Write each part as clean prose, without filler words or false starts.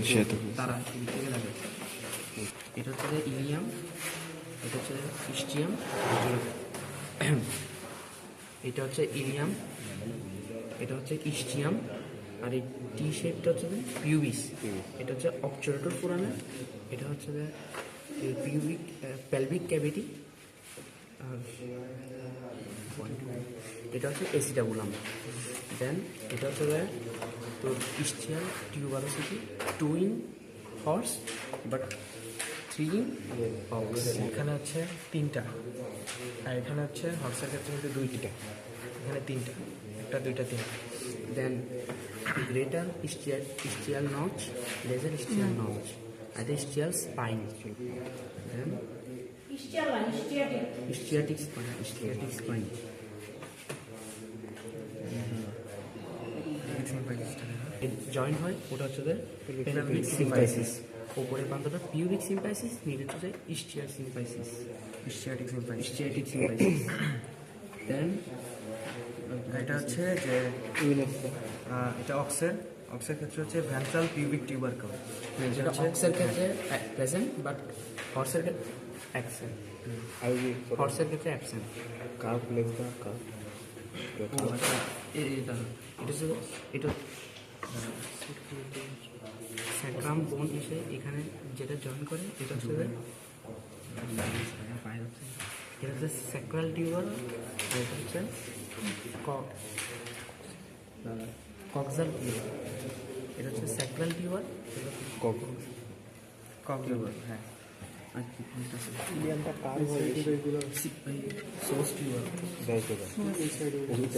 সেটা তারা থেকে লাগে। এটা হচ্ছে ইলিয়াম, এটা হচ্ছে ইস্টিয়াম, এটা হচ্ছে ইলিয়াম, এটা হচ্ছে ইস্টিয়াম, আর এই টি শেপটা হচ্ছে পিউবিস, এটা হচ্ছে অবচারেটর পুরানা, এটা হচ্ছে পিউবিক পেলভিক ক্যাভিটি, আর এটা হচ্ছে এসিটাবুলাম। দেন এটা হচ্ছে তোর ischial tuberosity, two in horse but three in ox. এখানে হচ্ছে তিনটা, আর এখানে হচ্ছে হর্সের ক্ষেত্রে কিন্তু দুইটা, এখানে তিনটা, একটা দুইটা তিনটা। Then greater ischial notch, lesser ischial notch, আর ischial spine. Then ischiatic spine. Joint হয়, ওটা হচ্ছে পেলভিক সিম্পাইসিস। ওপরের প্রান্তটা পিউবিক সিম্পাইসিস, নিচে হচ্ছে ইস্টিয়াল সিম্পাইসিস, ইস্টিয়াটিক সিম্পাইসিস। দেন এটা হচ্ছে যে এটা অক্সের ক্ষেত্রে হচ্ছে ভেন্ট্রাল পিউবিক টিউবারকল, যেটা অক্সের ক্ষেত্রে প্রেজেন্ট বাট হর্সের ক্ষেত্রে অ্যাবসেন্ট। হর্সের ক্ষেত্রে অ্যাবসেন্ট। কার্ভ লেগস দা কার্ভ এটা স্যাক্রাম বোন এসে এখানে যেটা জয়েন করে, এটা হচ্ছে এটা হচ্ছে স্যাক্রাল টিউবার, আর এটা হচ্ছে কক্সাল টিউবার। এটা হচ্ছে স্যাক্রাল টিউবার, কক টিউবার। হ্যাঁ,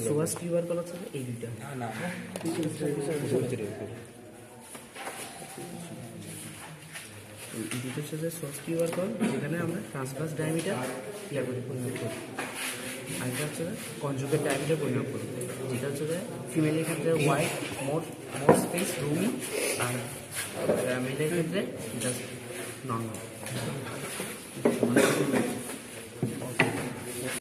সোয়াস টিউবার বলা হচ্ছে এই দুইটা। দুটো হচ্ছে যে সোয়াস টিউবার কল, যেখানে আমরা ট্রান্সভার্স ডায়ামিটার পরিমাপ করি। আর এটা হচ্ছে কনজুগেট ডায়ামিটার পরিমাপ করি, যেটা হচ্ছে ফিমেলের ক্ষেত্রে ওয়াইড, মোর স্পেস, রুমি, আর মেলের ক্ষেত্রে জাস্ট নর্মাল।